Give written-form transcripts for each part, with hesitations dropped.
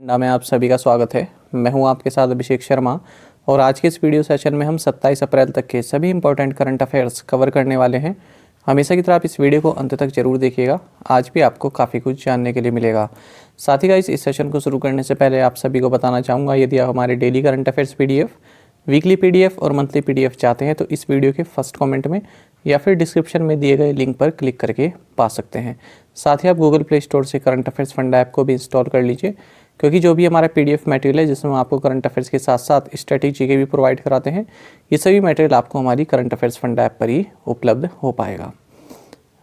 ना में आप सभी का स्वागत है। मैं हूं आपके साथ अभिषेक शर्मा और आज के इस वीडियो सेशन में हम 27 अप्रैल तक के सभी इंपॉर्टेंट करंट अफेयर्स कवर करने वाले हैं। हमेशा की तरह आप इस वीडियो को अंत तक जरूर देखिएगा, आज भी आपको काफ़ी कुछ जानने के लिए मिलेगा। साथ ही गाइस, इस सेशन को शुरू करने से पहले आप सभी को बताना चाहूँगा, यदि आप हमारे daily current affairs PDF, weekly PDF और मंथली PDF चाहते हैं तो इस वीडियो के फर्स्ट कमेंट में या फिर डिस्क्रिप्शन में दिए गए लिंक पर क्लिक करके पा सकते हैं। साथ ही आप गूगल प्ले स्टोर से करंट अफेयर्स फंडा ऐप को भी इंस्टॉल कर लीजिए, क्योंकि जो भी हमारा PDF मटेरियल है जिसमें हम आपको करंट अफेयर्स के साथ साथ स्ट्रेटेजी के भी प्रोवाइड कराते हैं, ये सभी मटेरियल आपको हमारी करंट अफेयर्स फंडा ऐप पर ही उपलब्ध हो पाएगा।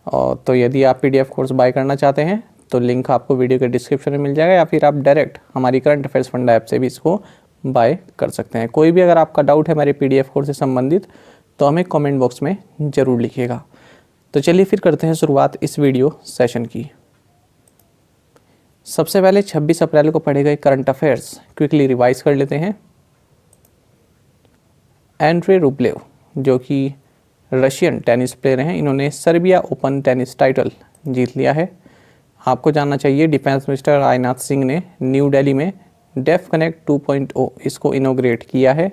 और तो यदि आप PDF कोर्स बाय करना चाहते हैं तो लिंक आपको वीडियो के डिस्क्रिप्शन में मिल जाएगा, या फिर आप डायरेक्ट हमारी करंट अफेयर्स फंडा ऐप से भी इसको बाय कर सकते हैं। कोई भी अगर आपका डाउट है हमारे PDF कोर्स से संबंधित तो हमें कमेंट बॉक्स में ज़रूर लिखिएगा। तो चलिए फिर करते हैं शुरुआत इस वीडियो सेशन की। सबसे पहले 26 अप्रैल को पढ़े गए करंट अफेयर्स क्विकली रिवाइज कर लेते हैं। एंड्रे रूबलेव, जो कि रशियन टेनिस प्लेयर हैं, इन्होंने सर्बिया ओपन टेनिस टाइटल जीत लिया है। आपको जानना चाहिए डिफेंस मिनिस्टर राजनाथ सिंह ने न्यू दिल्ली में डेफ कनेक्ट 2.0 इसको इनोग्रेट किया है।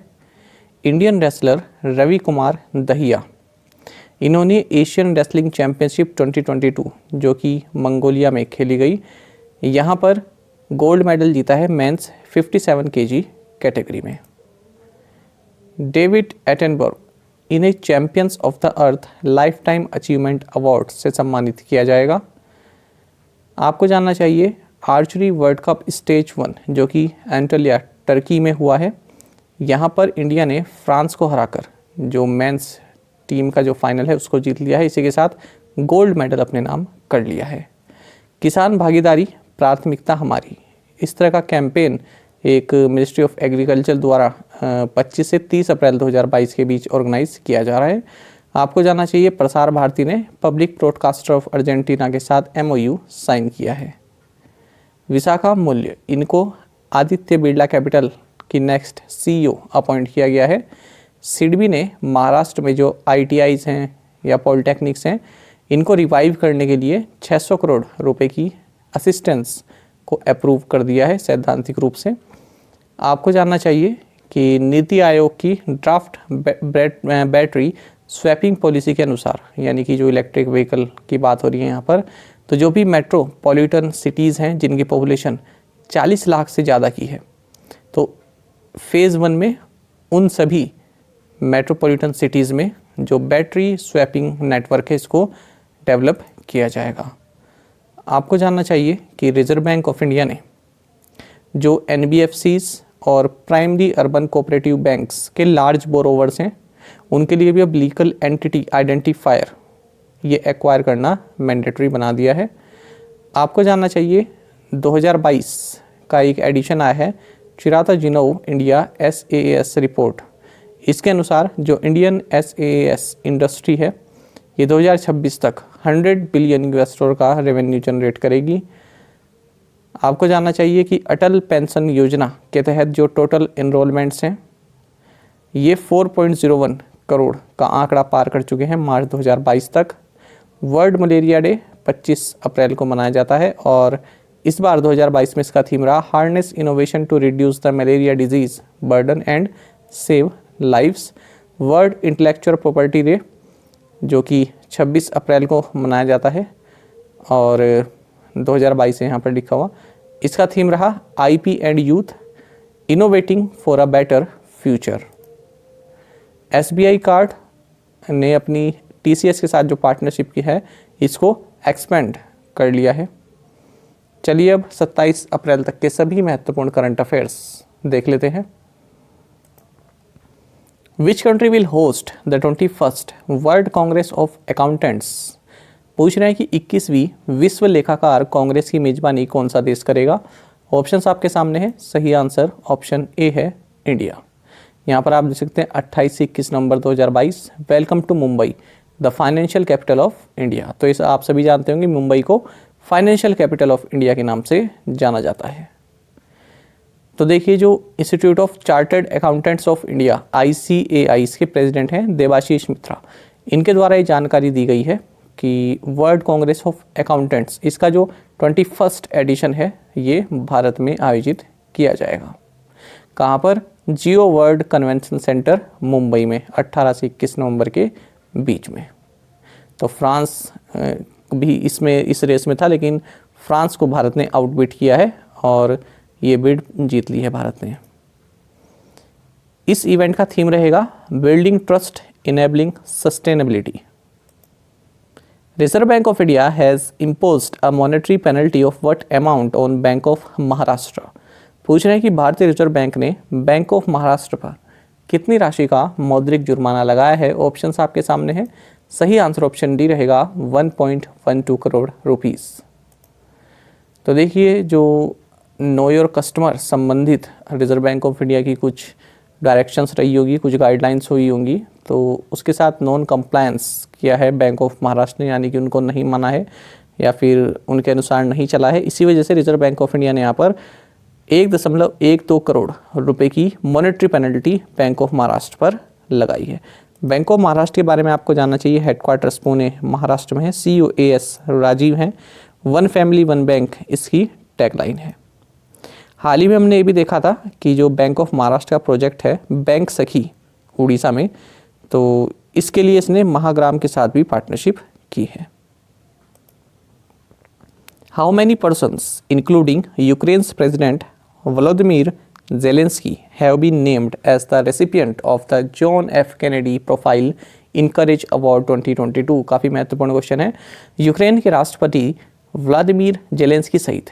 इंडियन रेसलर रवि कुमार दहिया, इन्होंने एशियन रेसलिंग चैंपियनशिप 2022 जो कि मंगोलिया में खेली गई, यहाँ पर गोल्ड मेडल जीता है मेंस 57 kg कैटेगरी में। डेविड एटनबर्ग, इन्हें champions of the earth life time achievement award से सम्मानित किया जाएगा। आपको जानना चाहिए आर्चरी वर्ल्ड कप स्टेज 1 जो कि एंटलिया टर्की में हुआ है, यहाँ पर इंडिया ने फ्रांस को हराकर जो मेंस टीम का जो फाइनल है उसको जीत लिया है। इसी के साथ गोल्ड मेडल अपने नाम कर लिया है। किसान भागीदारी प्राथमिकता हमारी, इस तरह का कैंपेन एक मिनिस्ट्री ऑफ एग्रीकल्चर द्वारा 25 से 30 अप्रैल 2022 के बीच ऑर्गेनाइज किया जा रहा है। आपको जानना चाहिए प्रसार भारती ने पब्लिक ब्रॉडकास्टर ऑफ अर्जेंटीना के साथ MOU साइन किया है। विशाखा मूल्य, इनको आदित्य बिरला कैपिटल की नेक्स्ट CEO अपॉइंट किया गया है। सिडबी ने महाराष्ट्र में जो ITIs हैं या पॉलिटेक्निक्स हैं, इनको रिवाइव करने के लिए 600 करोड़ रुपए की असिस्टेंस को अप्रूव कर दिया है सैद्धांतिक रूप से। आपको जानना चाहिए कि नीति आयोग की ड्राफ्ट बैटरी स्वैपिंग पॉलिसी के अनुसार, यानी कि जो इलेक्ट्रिक व्हीकल की बात हो रही है यहाँ पर, तो जो भी मेट्रोपॉलिटन सिटीज़ हैं जिनकी पॉपुलेशन 40 लाख से ज़्यादा की है, तो फेज़ 1 में उन सभी मेट्रोपॉलिटन सिटीज़ में जो बैटरी स्वैपिंग नेटवर्क है इसको डेवलप किया जाएगा। आपको जानना चाहिए कि रिजर्व बैंक ऑफ इंडिया ने जो NBFCs और प्राइमरी अर्बन कोऑपरेटिव बैंक्स के लार्ज बोरोवर्स हैं उनके लिए भी अब लीगल एंटिटी आइडेंटिफायर ये एक्वायर करना मैंडेटरी बना दिया है। आपको जानना चाहिए 2022 का एक एडिशन आया है चिराता जिनोव इंडिया SaaS रिपोर्ट। इसके अनुसार जो इंडियन SaaS इंडस्ट्री है ये 2026 तक 100 बिलियन US$ का रेवेन्यू जनरेट करेगी। आपको जानना चाहिए कि अटल पेंशन योजना के तहत जो टोटल एनरोलमेंट्स हैं ये 4.01 करोड़ का आंकड़ा पार कर चुके हैं मार्च 2022 तक। वर्ल्ड मलेरिया डे 25 अप्रैल को मनाया जाता है और इस बार 2022 में इसका थीम रहा harness innovation to reduce the malaria disease burden and save lives. World intellectual property day जो कि 26 अप्रैल को मनाया जाता है और 2022 है यहाँ पर लिखा हुआ, इसका थीम रहा IP and youth innovating for a better future. SBI card ने अपनी TCS के साथ जो पार्टनरशिप की है इसको एक्सपेंड कर लिया है। चलिए अब 27 अप्रैल तक के सभी महत्वपूर्ण करंट अफेयर्स देख लेते हैं। Which country will host the 21st World Congress of Accountants? पूछ रहे हैं कि 21वीं विश्व लेखाकार कांग्रेस की मेजबानी कौन सा देश करेगा। ऑप्शंस आपके सामने हैं। सही आंसर ऑप्शन A है, इंडिया। यहाँ पर आप देख सकते हैं 28 से 21 नवंबर 2022, welcome to Mumbai the financial capital of India. तो इस आप सभी जानते होंगे मुंबई को फाइनेंशियल कैपिटल ऑफ इंडिया के नाम से जाना जाता है। तो देखिए जो institute of chartered accountants of India ICAI इसके प्रेसिडेंट हैं देवाशीष मित्रा, इनके द्वारा ये जानकारी दी गई है कि वर्ल्ड कांग्रेस ऑफ अकाउंटेंट्स, इसका जो 21st एडिशन है ये भारत में आयोजित किया जाएगा। कहाँ पर? जियो वर्ल्ड कन्वेंशन सेंटर मुंबई में 18 से 21 नवंबर के बीच में। तो फ्रांस भी इसमें इस रेस में था, लेकिन फ्रांस को भारत ने आउटबिट किया है और ये बिड जीत ली है भारत ने। इस इवेंट का थीम रहेगा building trust enabling sustainability. Reserve bank of India has imposed a monetary penalty of what amount on bank of Maharashtra. पूछ रहे हैं कि भारतीय रिजर्व बैंक ने बैंक ऑफ महाराष्ट्र पर कितनी राशि का मौद्रिक जुर्माना लगाया है। ऑप्शंस आपके सामने हैं। सही आंसर ऑप्शन डी रहेगा 1.12 करोड़ रुपीस। तो देखिए, जो नो योर कस्टमर संबंधित रिजर्व बैंक ऑफ इंडिया की कुछ डायरेक्शंस रही होगी, कुछ गाइडलाइंस हुई होंगी, तो उसके साथ नॉन कंप्लायंस किया है बैंक ऑफ महाराष्ट्र ने, यानी कि उनको नहीं माना है या फिर उनके अनुसार नहीं चला है। इसी वजह से रिजर्व बैंक ऑफ इंडिया ने यहाँ पर 1.12 करोड़ रुपए की monetary penalty bank of Maharashtra पर लगाई है। बैंक ऑफ महाराष्ट्र के बारे में आपको जानना चाहिए। हेडक्वार्टर्स पुणे महाराष्ट्र में है। COAS राजीव हैं। वन फैमिली वन बैंक इसकी टैगलाइन है। हाल ही में हमने ये भी देखा था कि जो बैंक ऑफ महाराष्ट्र का प्रोजेक्ट है बैंक सखी उड़ीसा में, तो इसके लिए इसने महाग्राम के साथ भी पार्टनरशिप की है। How many persons including Ukraine's president Volodymyr Zelensky have been named as the recipient of the John F. Kennedy Profile Encourage Award 2022। काफ़ी महत्वपूर्ण क्वेश्चन है। यूक्रेन के राष्ट्रपति व्लादिमीर जेलेंस्की सहित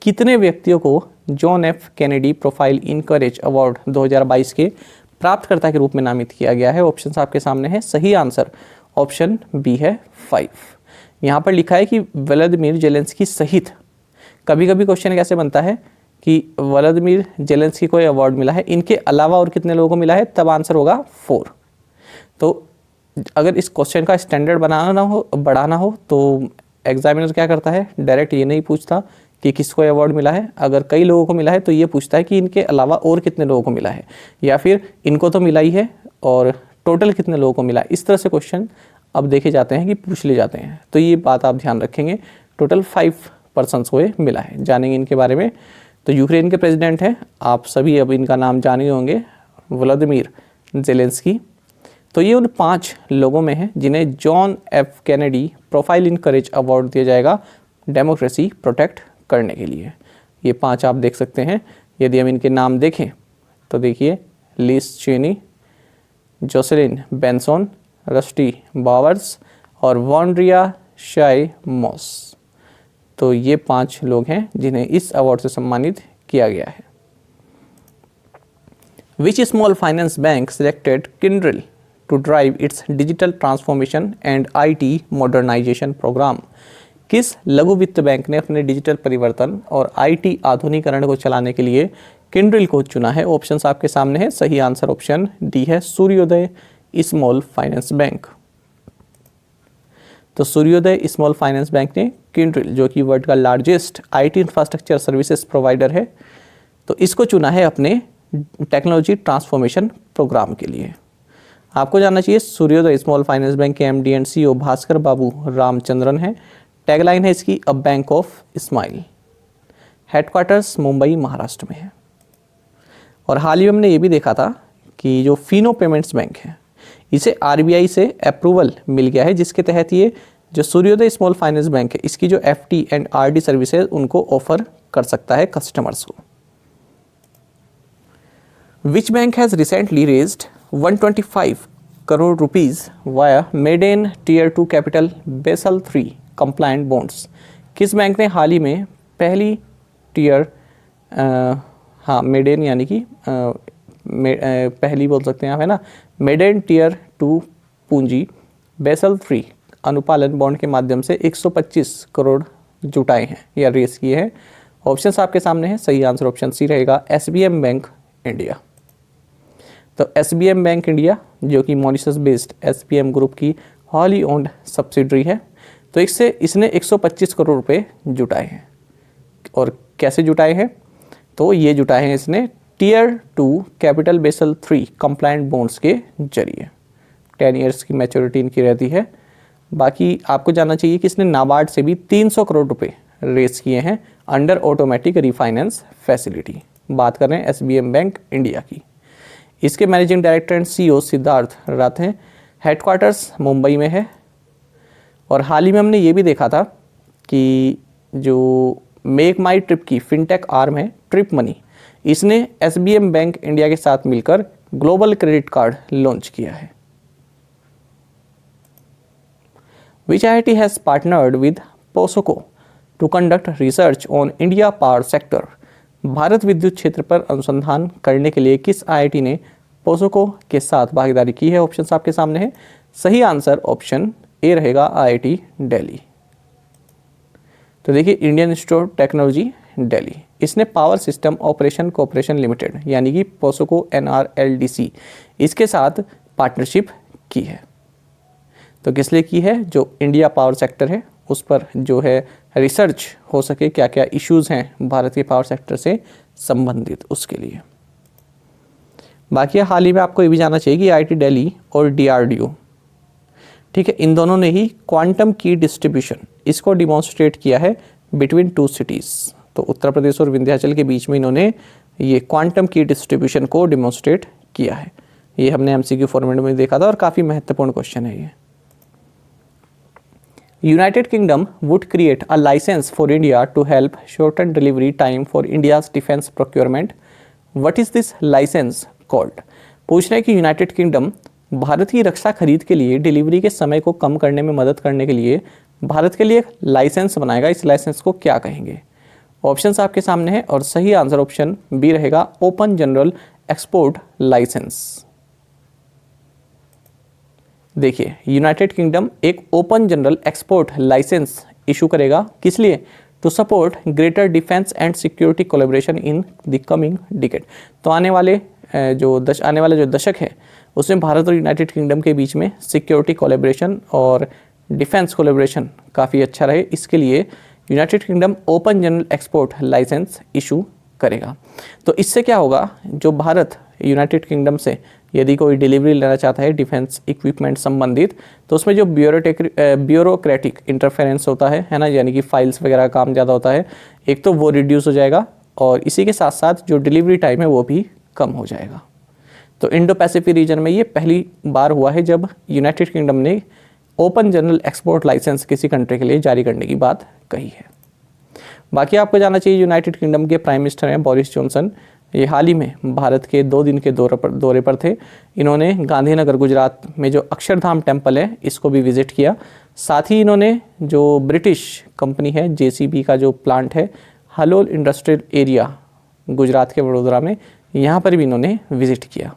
कितने व्यक्तियों को John F Kennedy profile encourage award 2022 के प्राप्तकर्ता के रूप में नामित किया गया है। ऑप्शंस आपके सामने है। सही आंसर ऑप्शन बी है 5। यहाँ पर लिखा है कि व्लादिमीर जेलेंस्की सहित। कभी कभी क्वेश्चन कैसे बनता है कि व्लादिमीर जेलेंस्की को अवार्ड मिला है, इनके अलावा और कितने लोगों को मिला है, तब आंसर होगा 4। तो अगर इस क्वेश्चन का स्टैंडर्ड बढ़ाना हो तो एग्जामिनर क्या करता है, डायरेक्ट ये नहीं पूछता कि किसको अवार्ड मिला है। अगर कई लोगों को मिला है तो ये पूछता है कि इनके अलावा और कितने लोगों को मिला है, या फिर इनको तो मिला ही है और टोटल कितने लोगों को मिला है। इस तरह से क्वेश्चन अब देखे जाते हैं कि पूछ ले जाते हैं। तो ये बात आप ध्यान रखेंगे। टोटल 5 पर्सन्स को मिला है। जानेंगे इनके बारे में। तो यूक्रेन के प्रेसिडेंट हैं, आप सभी अब इनका नाम जाने होंगे, व्लादिमीर जेलेंस्की। तो ये उन 5 लोगों में हैं जिन्हें John F Kennedy profile encourage award दिया जाएगा डेमोक्रेसी प्रोटेक्ट करने के लिए। ये 5 आप देख सकते हैं। यदि हम इनके नाम देखें तो देखिए, लिस चेनी, जोसेलिन बेंसोन, रस्टी बावर्स और वॉन्ड्रिया शाई मॉस। तो ये 5 लोग हैं जिन्हें इस अवार्ड से सम्मानित किया गया है। Which small finance bank selected Kyndryl to drive its digital transformation and IT modernisation programme. किस लघु वित्त बैंक ने अपने डिजिटल परिवर्तन और IT आधुनिकीकरण को चलाने के लिए किंड्रिल को चुना है। ऑप्शंस आपके सामने है। सही आंसर ऑप्शन डी है, सूर्योदय स्मॉल फाइनेंस बैंक। तो सूर्योदय स्मॉल फाइनेंस बैंक ने किंड्रिल, जो कि वर्ल्ड का largest IT infrastructure services provider है, तो इसको चुना है अपने टेक्नोलॉजी ट्रांसफॉर्मेशन प्रोग्राम के लिए। आपको जानना चाहिए सूर्योदय स्मॉल फाइनेंस बैंक के MD एंड CEO भास्कर बाबू रामचंद्रन है। टैगलाइन है इसकी a bank of smile. Headquarters Mumbai Maharashtra में है। और हाल ही में हमने ये भी देखा था कि जो फिनो पेमेंट्स बैंक है, इसे RBI से अप्रूवल मिल गया है, जिसके तहत ये जो सूर्योदय स्मॉल फाइनेंस बैंक है, इसकी जो FD एंड RD सर्विसेज उनको ऑफर कर सकता है कस्टमर्स को। Which bank has recently raised 125 crore rupees via maiden tier 2 capital Basel 3 compliant bonds. किस बैंक ने हाल ही में पहली टीयर मेडेन यानी कि पहली बोल सकते हैं आप, है ना, मेडेन टीयर 2 पूंजी बेसल 3 अनुपालन बॉन्ड के माध्यम से 125 करोड़ जुटाए हैं या रेस किए हैं। ऑप्शंस आपके सामने हैं। सही आंसर ऑप्शन सी रहेगा, SBM बैंक इंडिया। तो SBM बैंक इंडिया, जो कि मॉरिशस बेस्ड SBM ग्रुप की हॉली ओन्ड सब्सिडरी है, तो इसने 125 करोड़ रुपए जुटाए हैं। और कैसे जुटाए हैं? तो ये जुटाए हैं इसने tier 2 capital Basel 3 compliant bonds के जरिए। 10 ईयर्स की मैच्योरिटी इनकी रहती है बाकी आपको जानना चाहिए कि इसने नाबार्ड से भी 300 करोड़ रुपए रेस किए हैं अंडर ऑटोमेटिक रिफाइनेंस फैसिलिटी। बात कर रहे हैं एसबीएम बैंक इंडिया की। इसके managing director and CEO Siddharth रथ हैं। हेडक्वार्टर्स मुंबई में है। और हाल ही में हमने ये भी देखा था कि जो मेक माई ट्रिप की फिनटेक आर्म है ट्रिप मनी, इसने एसबीएम बैंक इंडिया के साथ मिलकर ग्लोबल क्रेडिट कार्ड लॉन्च किया है। Which IIT has partnered with POSOCO to conduct research on India power sector? Bharat विद्युत क्षेत्र पर अनुसंधान करने के लिए किस आईआईटी ने पोसोको के साथ भागीदारी की है? ऑप्शन आपके सामने है। सही आंसर ऑप्शन ए रहेगा, आईआईटी दिल्ली। तो देखिए, Indian Institute of Technology Delhi, इसने power system operation corporation limited यानी कि पोसोको NRLDC इसके साथ पार्टनरशिप की है। तो किस लिए की है? जो इंडिया पावर सेक्टर है उस पर जो है रिसर्च हो सके, क्या क्या इश्यूज़ हैं भारत के पावर सेक्टर से संबंधित, उसके लिए। बाकी हाल ही में आपको ये भी जानना चाहिए कि आईआईटी दिल्ली और DRDO, ठीक है, इन दोनों ने ही क्वांटम की डिस्ट्रीब्यूशन इसको डिमॉन्स्ट्रेट किया है बिटवीन 2 सिटीज़। तो उत्तर प्रदेश और विंध्याचल के बीच में इन्होंने ये क्वांटम की डिस्ट्रीब्यूशन को डिमॉन्स्ट्रेट किया है। ये हमने MCQ फॉर्मेट में देखा था और काफ़ी महत्वपूर्ण क्वेश्चन है ये। United Kingdom would create a license for India to help shorten delivery time for India's defense procurement. What is this license called? पूछ रहे हैं कि यूनाइटेड किंगडम भारत की रक्षा खरीद के लिए डिलीवरी के समय को कम करने में मदद करने के लिए भारत के लिए एक लाइसेंस बनाएगा। इस लाइसेंस को क्या कहेंगे? ऑप्शंस आपके सामने हैं और सही आंसर ऑप्शन बी रहेगा, ओपन जनरल एक्सपोर्ट लाइसेंस। देखिए, यूनाइटेड किंगडम एक open general export licence issue करेगा, किस लिए? To support greater defence and security collaboration in the coming decade. तो आने वाला जो दशक है उसमें भारत और यूनाइटेड किंगडम के बीच में सिक्योरिटी कोलैबोरेशन और डिफेंस कोलैबोरेशन काफ़ी अच्छा रहे, इसके लिए United Kingdom open general export licence issue करेगा। तो इससे क्या होगा, जो भारत यूनाइटेड किंगडम से यदि कोई डिलीवरी लेना चाहता है डिफेंस इक्विपमेंट संबंधित, तो उसमें जो ब्यूरोक्रेटिक इंटरफेरेंस होता है ना, यानी कि फाइल्स वगैरह का काम ज़्यादा होता है, एक तो वो रिड्यूस हो जाएगा और इसी के साथ साथ जो डिलीवरी टाइम है वो भी कम हो जाएगा। तो इंडो पैसिफिक रीजन में ये पहली बार हुआ है जब यूनाइटेड किंगडम ने ओपन जनरल एक्सपोर्ट लाइसेंस किसी कंट्री के लिए जारी करने की बात कही है। बाकी आपको जानना चाहिए, यूनाइटेड किंगडम के प्राइम मिनिस्टर हैं बोरिस जॉनसन। ये हाल ही में भारत के 2 दिन के दौरे पर थे। इन्होंने गांधीनगर गुजरात में जो अक्षरधाम टेम्पल है इसको भी विजिट किया। साथ ही इन्होंने जो ब्रिटिश कंपनी है JCB का जो प्लांट है हलोल इंडस्ट्रियल एरिया गुजरात के वडोदरा में, यहाँ पर भी इन्होंने विजिट किया।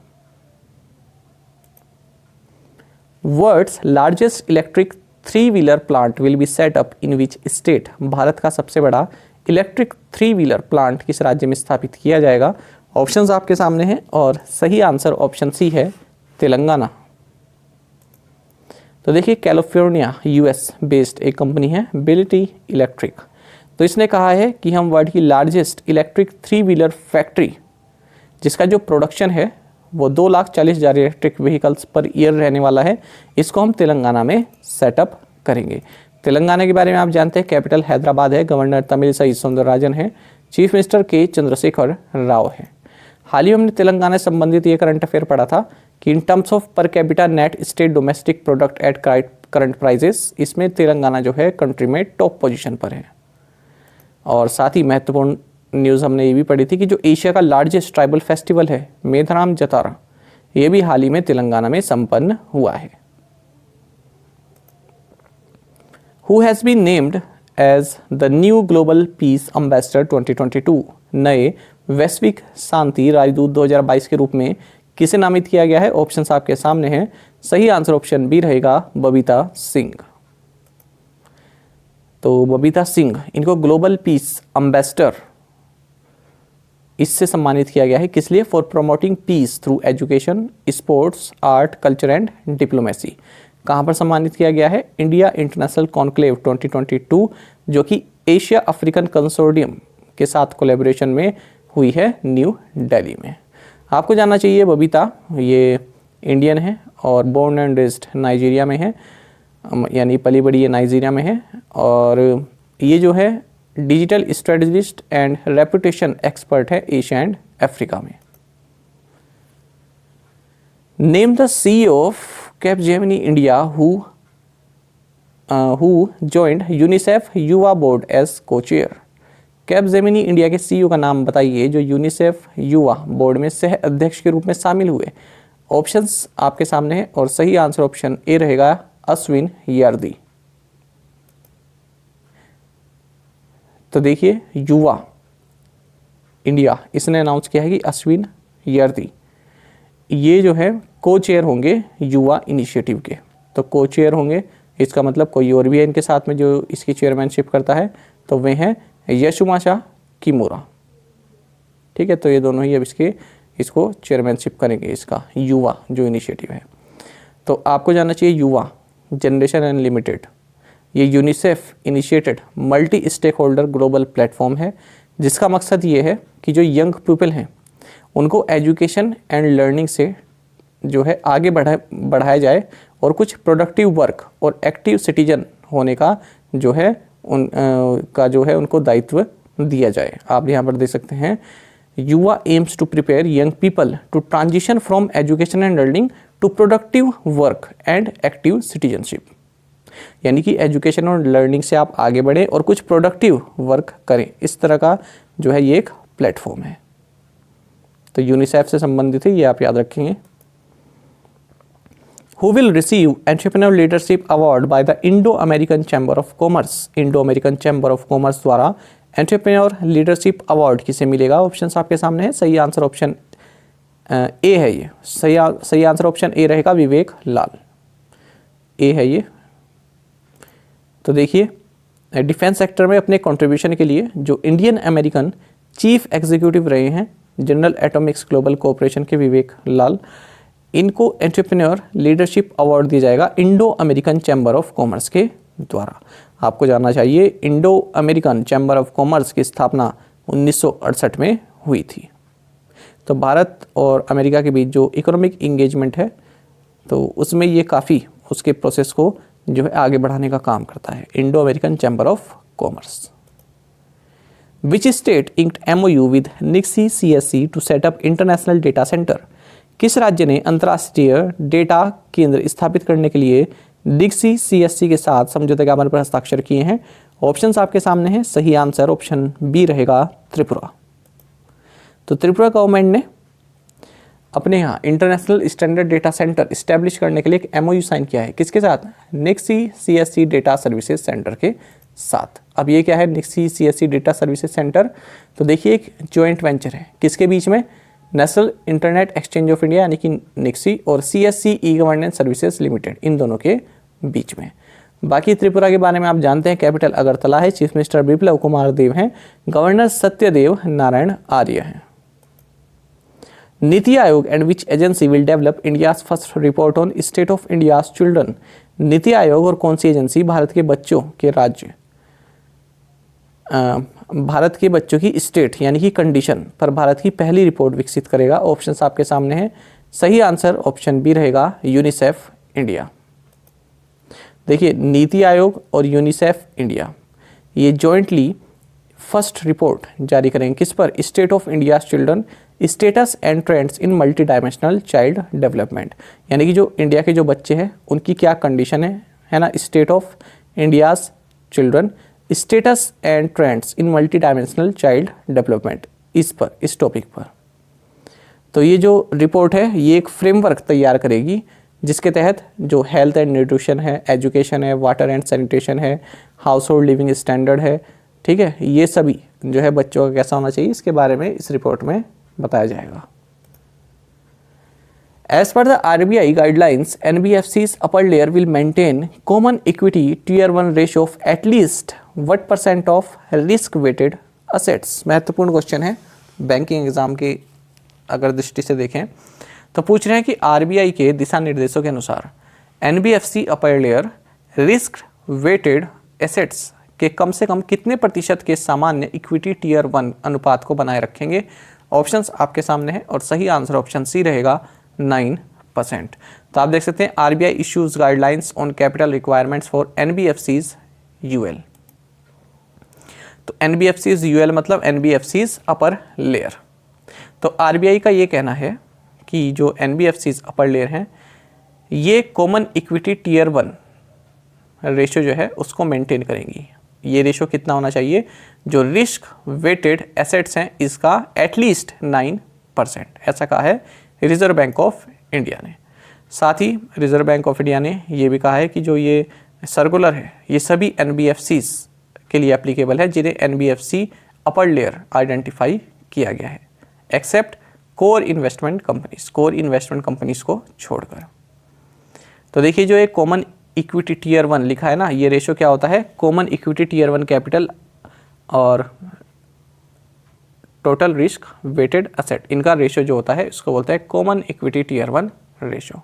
वर्ल्ड्स लार्जेस्ट इलेक्ट्रिक 3-व्हीलर plant will be set up in which state? Bharat का सबसे बड़ा इलेक्ट्रिक 3-व्हीलर प्लांट किस राज्य में स्थापित किया जाएगा? ऑप्शंस आपके सामने हैं और सही आंसर ऑप्शन सी है, तेलंगाना। तो देखिए, कैलिफोर्निया US बेस्ड एक कंपनी है बिलिटी इलेक्ट्रिक, तो इसने कहा है कि हम वर्ल्ड की लार्जेस्ट इलेक्ट्रिक 3-व्हीलर फैक्ट्री जिसका जो प्रोडक्शन है वो 2,40,000 इलेक्ट्रिक व्हीकल्स पर ईयर रहने वाला है, इसको हम तेलंगाना में सेटअप करेंगे। तेलंगाना के बारे में आप जानते हैं, कैपिटल हैदराबाद है, गवर्नर तमिलिसाई सौंदरराजन है, चीफ मिनिस्टर के चंद्रशेखर राव है। हाल ही हमने तेलंगाना से संबंधित ये करंट अफेयर पढ़ा था कि in terms of per capita net state domestic product at current prices, इसमें तेलंगाना जो है कंट्री में टॉप पोजीशन पर है। और साथ ही महत्वपूर्ण न्यूज़ हमने ये भी पढ़ी थी कि जो एशिया का लार्जेस्ट ट्राइबल फेस्टिवल है मेधराम जतारा, ये भी हाल ही में तेलंगाना में संपन्न हुआ है। Who has been named as the new Global Peace Ambassador 2022? नए वैश्विक शांति राजदूत 2022 के रूप में किसे नामित किया गया है? ऑप्शंस आपके सामने हैं। सही आंसर ऑप्शन बी रहेगा, बबीता सिंह। तो बबीता सिंह, इनको ग्लोबल पीस एम्बेसडर इससे सम्मानित किया गया है, किस लिए? For promoting peace through education, sports, art, culture and diplomacy. कहाँ पर सम्मानित किया गया है? इंडिया इंटरनेशनल कॉन्क्लेव 2022, जो कि एशिया अफ्रीकन कंसोर्टियम के साथ कोलैबोरेशन में हुई है न्यू दिल्ली में। आपको जानना चाहिए, बबीता ये इंडियन है और बोर्न एंड रेज्ड नाइजीरिया में है। यानी पली बड़ी ये नाइजीरिया में है। और ये जो है digital strategist and reputation expert है एशिया एंड अफ्रीका में। Name the CEO of Capgemini India who joined UNICEF युवा बोर्ड एज को चेयर। कैपजेमिनी इंडिया के सीईओ का नाम बताइए जो यूनिसेफ युवा बोर्ड में सह अध्यक्ष के रूप में शामिल हुए। ऑप्शंस आपके सामने है और सही आंसर ऑप्शन ए रहेगा अश्विन यार्दी। तो देखिए युवा इंडिया इसने अनाउंस किया है कि अश्विन यार्दी ये जो है को चेयर होंगे युवा इनिशिएटिव के। तो को चेयर होंगे इसका मतलब कोई और भी है इनके साथ में जो इसकी चेयरमैनशिप करता है, तो वे हैं यशुमाशा किमोरा। ठीक है, तो ये दोनों ही अब इसको चेयरमैनशिप करेंगे इसका युवा जो इनिशिएटिव है। तो आपको जानना चाहिए युवा जनरेशन अनलिमिटेड ये UNICEF initiated multi stakeholder global platform है जिसका मकसद ये है कि जो यंग पीपल हैं उनको एजुकेशन एंड लर्निंग से जो है आगे बढ़ाया जाए और कुछ प्रोडक्टिव वर्क और एक्टिव सिटीजन होने का जो है उनको दायित्व दिया जाए। आप यहाँ पर देख सकते हैं Yuva aims to prepare young people to transition from education and learning to productive work and active citizenship. यानी कि एजुकेशन और लर्निंग से आप आगे बढ़ें और कुछ प्रोडक्टिव वर्क करें, इस तरह का जो है ये एक प्लेटफॉर्म है। तो यूनिसेफ से संबंधित है, ये आप याद रखेंगे। Who will receive Entrepreneur Leadership Award by the Indo-American Chamber of Commerce? Indo-American Chamber of Commerce द्वारा एंटरप्रेन्योर लीडरशिप अवार्ड किसे मिलेगा? ऑप्शंस आपके सामने है। सही आंसर ऑप्शन ए है ये। सही आंसर ऑप्शन ए रहेगा विवेक लाल, ए है ये। तो देखिए डिफेंस सेक्टर में अपने कंट्रीब्यूशन के लिए जो इंडियन अमेरिकन चीफ एग्जीक्यूटिव रहे हैं जनरल एटॉमिक्स ग्लोबल कोऑपरेशन के विवेक लाल, इनको एंटरप्रेन्योर लीडरशिप अवार्ड दिया जाएगा Indo American chamber of commerce के द्वारा। आपको जानना चाहिए Indo American chamber of commerce की स्थापना 1968 में हुई थी। तो भारत और अमेरिका के बीच जो इकोनॉमिक इंगेजमेंट है तो उसमें ये काफ़ी उसके प्रोसेस को जो है आगे बढ़ाने का काम करता है Indo American chamber of commerce. Which state inked MOU with NIXI CSC to set up international data centre? किस राज्य ने अंतर्राष्ट्रीय डेटा केंद्र स्थापित करने के लिए निक्सी CSC के साथ समझौते ज्ञापन पर हस्ताक्षर किए हैं? ऑप्शंस आपके सामने हैं। सही आंसर ऑप्शन बी रहेगा त्रिपुरा। तो त्रिपुरा गवर्नमेंट ने अपने यहाँ international standard data centre establish करने के लिए एक MOU साइन किया है। किसके साथ? NIXI CSC data services centre के साथ। अब ये क्या है NIXI CSC data services centre? तो देखिए एक जॉइंट वेंचर है किसके बीच में? National internet exchange of India यानी कि निक्सी और CSC e governance services limited, इन दोनों के बीच में। बाकी त्रिपुरा के बारे में आप जानते हैं, कैपिटल अगरतला है, चीफ मिनिस्टर बिप्लब कुमार देव हैं, गवर्नर सत्यदेव नारायण आर्य हैं। NITI Aayog and which agency will develop India's first report on state of India's children? NITI Aayog और कौन सी एजेंसी भारत के बच्चों की स्टेट यानी कि कंडीशन पर भारत की पहली रिपोर्ट विकसित करेगा? ऑप्शंस आपके सामने हैं। सही आंसर ऑप्शन बी रहेगा यूनिसेफ इंडिया। देखिए नीति आयोग और यूनिसेफ इंडिया ये जॉइंटली फर्स्ट रिपोर्ट जारी करेंगे किस पर? State of India children status and trends in multi dimensional child development. यानी कि जो इंडिया के जो बच्चे हैं उनकी क्या कंडीशन है ना, state of India's children status and trends in multi dimensional child development, इस टॉपिक पर। तो ये जो रिपोर्ट है ये एक फ्रेमवर्क तैयार करेगी जिसके तहत जो हेल्थ एंड न्यूट्रिशन है, एजुकेशन है, वाटर एंड सैनिटेशन है, हाउस होल्ड लिविंग स्टैंडर्ड है, ठीक है, ये सभी जो है बच्चों का कैसा होना चाहिए इसके बारे में इस रिपोर्ट में बताया जाएगा। As per the RBI guidelines, NBFC's upper layer will maintain common equity tier 1 ratio of at least what % of risk weighted assets? महत्वपूर्ण क्वेश्चन है बैंकिंग एग्जाम की अगर दृष्टि से देखें तो पूछ रहे हैं कि RBI के दिशा निर्देशों के अनुसार NBFC upper layer risk weighted assets के कम से कम कितने प्रतिशत के सामान्य इक्विटी टियर 1 अनुपात को बनाए रखेंगे? ऑप्शंस आपके सामने है और सही आंसर ऑप्शन सी रहेगा 9%। तो आप देख सकते हैं RBI issues guidelines on capital requirements for NBFCs UL. तो एनबीएफसीज यूएल मतलब एनबीएफसीज अपर लेयर। तो आरबीआई का ये कहना है कि जो एनबीएफसीज अपर लेयर हैं ये कॉमन इक्विटी टीयर 1 रेशो जो है उसको मेंटेन करेंगी। ये रेशो कितना होना चाहिए, जो रिस्क वेटेड एसेट्स हैं इसका एटलीस्ट 9%, ऐसा कहा है रिजर्व बैंक ऑफ इंडिया ने। साथ ही रिजर्व बैंक ऑफ इंडिया ने ये भी कहा है कि जो ये सर्कुलर है ये सभी एनबीएफसीज के लिए एप्लीकेबल है जिन्हें एनबीएफसी अपर लेयर आइडेंटिफाई किया गया है, एक्सेप्ट कोर इन्वेस्टमेंट कंपनीज को छोड़कर। तो देखिए जो एक कॉमन इक्विटी टीयर 1 लिखा है ना, ये रेशो क्या होता है, कॉमन इक्विटी टीयर 1 कैपिटल और टोटल रिस्क वेटेड एसेट, इनका रेशो जो होता है इसको बोलते हैं कॉमन इक्विटी टीयर 1 रेशो।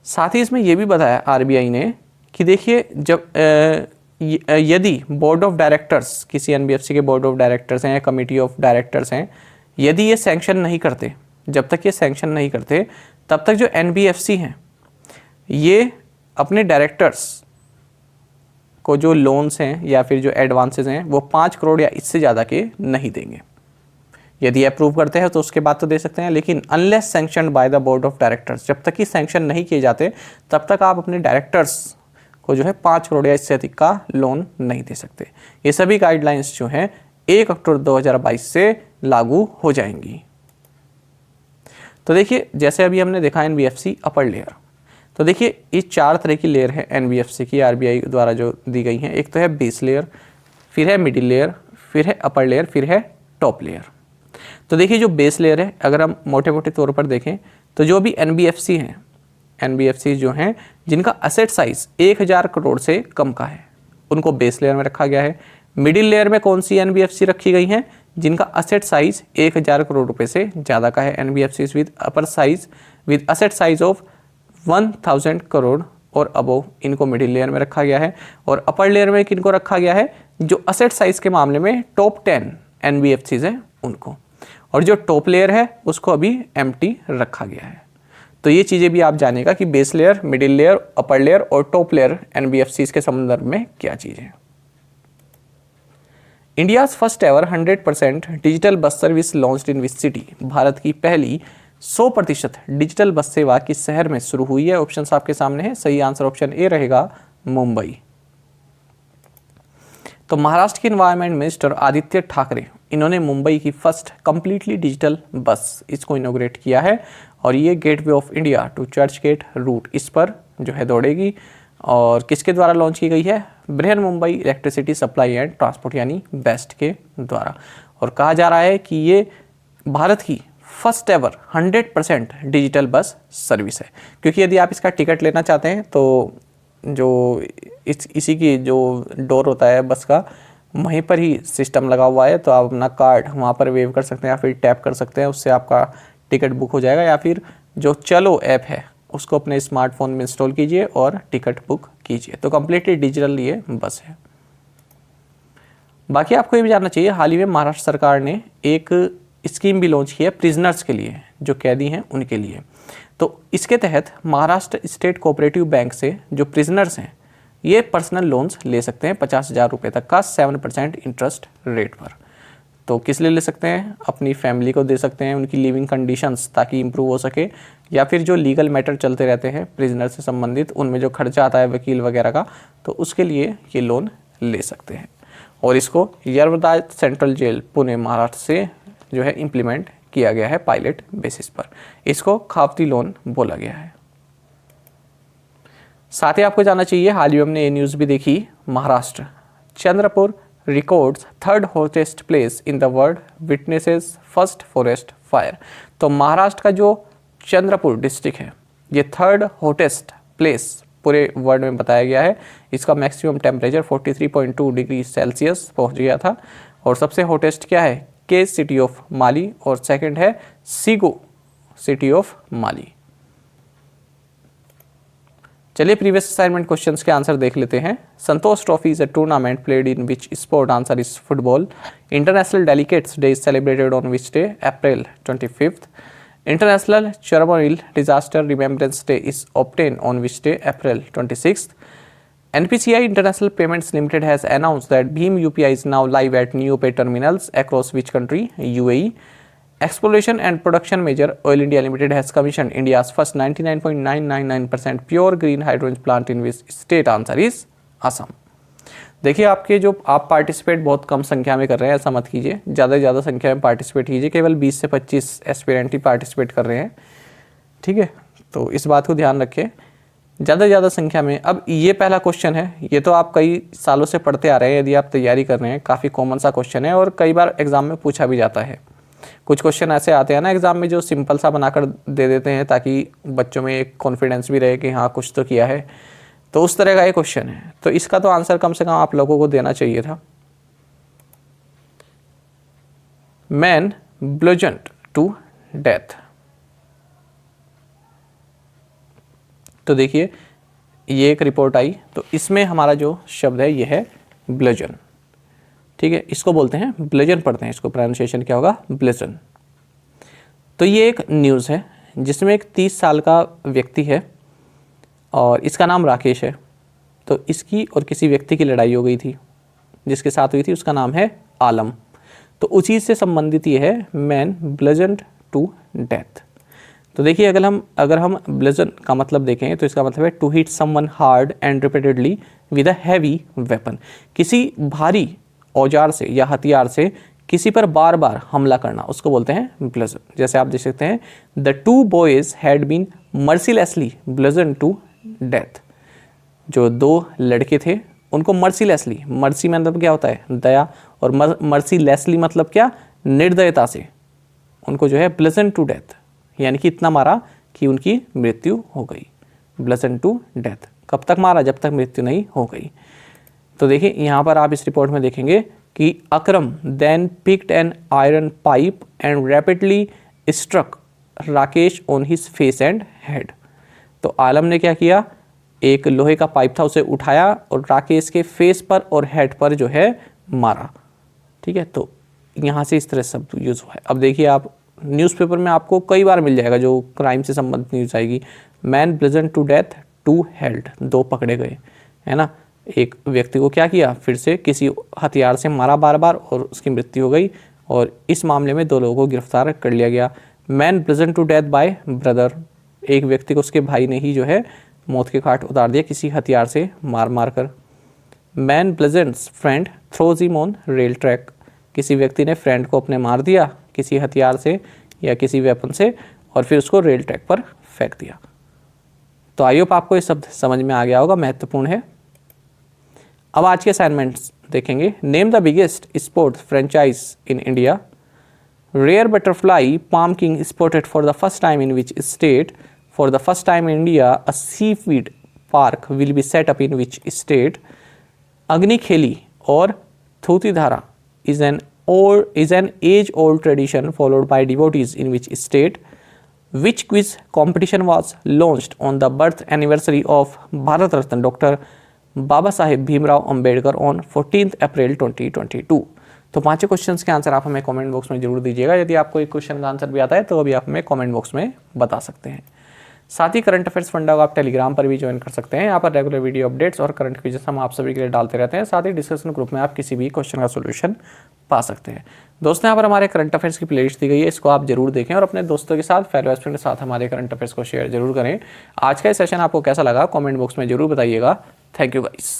साथ ही इसमें यह भी बताया आरबीआई ने कि देखिए जब यदि बोर्ड ऑफ डायरेक्टर्स, किसी एनबीएफसी के बोर्ड ऑफ डायरेक्टर्स हैं या कमेटी ऑफ डायरेक्टर्स हैं, यदि ये सैंक्शन नहीं करते, जब तक ये सैंक्शन नहीं करते तब तक जो एनबीएफसी हैं ये अपने डायरेक्टर्स को जो लोन्स हैं या फिर जो एडवांसेस हैं वो 5 करोड़ या इससे ज़्यादा के नहीं देंगे। यदि अप्रूव करते हैं तो उसके बाद तो दे सकते हैं, लेकिन unless sanctioned by the board of directors, जब तक कि सैंक्शन नहीं किए जाते तब तक आप अपने डायरेक्टर्स को जो है 5 करोड़ या इससे अधिक का लोन नहीं दे सकते। ये सभी गाइडलाइंस जो हैं 1 अक्टूबर 2022 से लागू हो जाएंगी। तो देखिए जैसे अभी हमने देखा एनबीएफसी अपर लेयर, तो देखिए ये 4 तरह की लेयर है एनबीएफसी की आरबीआई द्वारा जो दी गई हैं। एक तो है बेस लेयर, फिर है मिडिल लेयर, फिर है अपर लेयर, फिर है टॉप लेयर। तो देखिए जो बेस लेयर है, अगर हम मोटे मोटे तौर पर देखें तो जो भी एनबीएफसी हैं, एनबीएफसी जो हैं जिनका असेट साइज 1000 करोड़ से कम का है उनको बेस लेयर में रखा गया है। मिडिल लेयर में कौन सी एनबीएफसी रखी गई हैं, जिनका असेट साइज 1000 करोड़ रुपए से ज़्यादा का है, NBFC with upper size with asset size of 1000 crore और अबोव, इनको मिडिल लेयर में रखा गया है। और अपर लेयर में किनको रखा गया है, जो असेट साइज के मामले में टॉप 10 एनबीएफसीज हैं उनको, और जो टॉप लेयर है उसको अभी एम्प्टी रखा गया है। तो ये चीज़ें भी आप जानेगा कि base layer, middle layer, upper layer और टॉप लेयर एनबीएफसीज के संदर्भ में क्या चीज़ें। India's first ever 100% digital bus service launched in which city, Bharat की पहली 100% डिजिटल बस सेवा किस शहर में शुरू हुई है। ऑप्शन आपके सामने है, सही आंसर ऑप्शन ए रहेगा मुंबई। तो महाराष्ट्र के एनवायरमेंट मिनिस्टर आदित्य ठाकरे, इन्होंने मुंबई की फर्स्ट कंप्लीटली डिजिटल बस इसको इनोग्रेट किया है, और ये Gateway of India to Churchgate route इस पर जो है दौड़ेगी। और किसके द्वारा लॉन्च की गई है, Brihan Mumbai electricity supply and transport यानी बेस्ट के द्वारा। और कहा जा रहा है कि ये भारत की first ever 100% digital bus service है, क्योंकि यदि आप इसका टिकट लेना चाहते हैं तो जो इसी की जो डोर होता है बस का, वहीं पर ही सिस्टम लगा हुआ है, तो आप अपना कार्ड वहाँ पर वेव कर सकते हैं या फिर टैप कर सकते हैं, उससे आपका टिकट बुक हो जाएगा। या फिर जो चलो ऐप है उसको अपने स्मार्टफोन में इंस्टॉल कीजिए और टिकट बुक कीजिए। तो कम्प्लीटली डिजिटल ये बस है। बाकी आपको ये भी जानना चाहिए, हाल ही में महाराष्ट्र सरकार ने एक स्कीम भी लॉन्च की है प्रिजनर्स के लिए, जो कैदी हैं उनके लिए। तो इसके तहत महाराष्ट्र स्टेट कोऑपरेटिव बैंक से जो प्रिजनर्स हैं ये पर्सनल लोन्स ले सकते हैं 50,000 रुपये तक का 7% इंटरेस्ट रेट पर। तो किस लिए ले सकते हैं, अपनी फैमिली को दे सकते हैं, उनकी लिविंग कंडीशंस ताकि इम्प्रूव हो सके, या फिर जो लीगल मैटर चलते रहते हैं प्रिजनर से संबंधित, उनमें जो खर्चा आता है वकील वगैरह का, तो उसके लिए ये लोन ले सकते हैं। और इसको यरवदा सेंट्रल जेल पुणे महाराष्ट्र से जो है इम्प्लीमेंट किया गया है पायलट बेसिस पर। इसको खावती लोन बोला गया है। साथ ही आपको जानना चाहिए, हाल ही में हमने ये न्यूज़ भी देखी, Maharashtra Chandrapur records 3rd hottest place in the world witnesses first forest fire. तो महाराष्ट्र का जो चंद्रपुर डिस्ट्रिक्ट है ये 3rd हॉटेस्ट प्लेस पूरे वर्ल्ड में बताया गया है। इसका मैक्सिमम टेम्परेचर 43.2 डिग्री सेल्सियस पहुंच गया था। और सबसे हॉटेस्ट क्या है, के सिटी ऑफ माली, और सेकंड है सीगो सिटी ऑफ माली। चलिए प्रीवियस असाइनमेंट क्वेश्चंस के आंसर देख लेते हैं। Santosh trophy is a tournament played in which sport, answer is football. International delegates day is celebrated on which day, April 25th। International Chernobyl disaster remembrance day is ऑब्टेन on which day? April 26th. NPCI International Payments Limited has announced that Bheem UPI is now live at NeoPay terminals across which country? UAE. Exploration and Production Major Oil India Limited has commissioned India's first 99.999% pure green hydrogen plant in which state? Answer is Assam. देखिए, आपके जो आप participate बहुत कम संख्या में कर रहे हैं, ऐसा मत कीजिए, ज़्यादा से ज़्यादा संख्या में पार्टिसिपेट कीजिए। केवल 20 से 25 एस्पिरेंट ही पार्टिसिपेट कर रहे हैं, ठीक है, तो इस बात को ध्यान रखें, ज़्यादा से ज़्यादा संख्या में। अब ये पहला क्वेश्चन है, ये तो आप कई सालों से पढ़ते आ रहे हैं, यदि आप तैयारी कर रहे हैं, काफ़ी कॉमन सा क्वेश्चन है और कई बार एग्जाम में पूछा भी जाता है। कुछ क्वेश्चन ऐसे आते हैं ना एग्जाम में जो सिंपल सा बनाकर दे देते हैं ताकि बच्चों में एक कॉन्फिडेंस भी रहे कि हाँ कुछ तो किया है, तो उस तरह का ये क्वेश्चन है। तो इसका तो आंसर कम से कम आप लोगों को देना चाहिए था। Man bludgeoned to death. तो देखिए, ये एक रिपोर्ट आई, तो इसमें हमारा जो शब्द है ये है ब्लजन, ठीक है, इसको बोलते हैं ब्लजन, पढ़ते हैं इसको, प्रोनाउंसिएशन क्या होगा? ब्लजन। तो ये एक न्यूज़ है जिसमें एक 30 साल का व्यक्ति है और इसका नाम राकेश है। तो इसकी और किसी व्यक्ति की लड़ाई हो गई थी, जिसके साथ हुई थी उसका नाम है आलम। तो उसी से संबंधित ये है मैन ब्लजन्ड टू डेथ। तो देखिए, अगर हम ब्लजन का मतलब देखें तो इसका मतलब है to hit someone hard and repeatedly with a heavy weapon. किसी भारी औजार से या हथियार से किसी पर बार बार हमला करना, उसको बोलते हैं ब्लजन। जैसे आप देख सकते हैं, the two boys had been mercilessly bludgeon to death. जो दो लड़के थे उनको मर्सीलेसली, मर्सी मतलब क्या होता है? दया, और मर्सीलेसली मतलब क्या? निर्दयता से उनको जो है ब्लजन टू डेथ, यानी कि इतना मारा कि उनकी मृत्यु हो गई। ब्लजन टू डेथ, कब तक मारा? जब तक मृत्यु नहीं हो गई। तो देखिए, यहाँ पर आप इस रिपोर्ट में देखेंगे कि Akram then picked an iron pipe and rapidly struck Rakesh on his face and head. तो आलम ने क्या किया? एक लोहे का पाइप था, उसे उठाया और राकेश के फेस पर और हेड पर जो है मारा, ठीक है। तो यहाँ से इस तरह शब्द यूज़ हुआ है। अब देखिए, आप न्यूज़पेपर में आपको कई बार मिल जाएगा जो क्राइम से संबंधित न्यूज़ आएगी, man bludgeon to death, two held, दो पकड़े गए, है ना। एक व्यक्ति को क्या किया? फिर से किसी हथियार से मारा बार बार और उसकी मृत्यु हो गई, और इस मामले में दो लोगों को गिरफ्तार कर लिया गया। Man bludgeon to death by brother, एक व्यक्ति को उसके भाई ने ही जो है मौत के घाट उतार दिया किसी हथियार से मार कर। Man bludgeons friend throws him on rail track, किसी व्यक्ति ने फ्रेंड को अपने मार दिया किसी हथियार से या किसी वेपन से और फिर उसको रेल ट्रैक पर फेंक दिया। तो आई होप आपको ये शब्द समझ में आ गया होगा, महत्वपूर्ण है। अब आज के असाइनमेंट्स देखेंगे। Name the biggest sports franchise in India. Rare butterfly palm king spotted for the first time in which state. For the first time in India, a seaweed park will be set up in which state? Agni Kheli or Thuti Dhara is an age-old tradition followed by devotees in which state? Which quiz competition was launched on the birth anniversary of Bharat Ratna Dr. Baba Saheb Bhimrao Ambedkar on 14th April 2022? तो पांचों questions के answer आप हमें comment box में जरूर दीजिएगा। यदि आपको एक क्वेश्चन का आंसर भी आता है तो अभी आप हमें कमेंट बॉक्स में बता सकते हैं। साथ ही करंट अफेयर्स फंडा को आप टेलीग्राम पर भी ज्वाइन कर सकते हैं। यहाँ पर रेगुलर वीडियो अपडेट्स और करंट क्विजेस हम आप सभी के लिए डालते रहते हैं। साथ ही डिस्कशन ग्रुप में आप किसी भी क्वेश्चन का सोल्यूशन पा सकते हैं। दोस्तों, यहाँ पर हमारे करंट अफेयर्स की प्लेलिस्ट दी गई है, इसको आप जरूर देखें और अपने दोस्तों के साथ, फेलो एस्पिरेंट के साथ हमारे करंट अफेयर्स को शेयर जरूर करें। आज का सेशन आपको कैसा लगा कमेंट बॉक्स में जरूर बताइएगा। Thank you guys.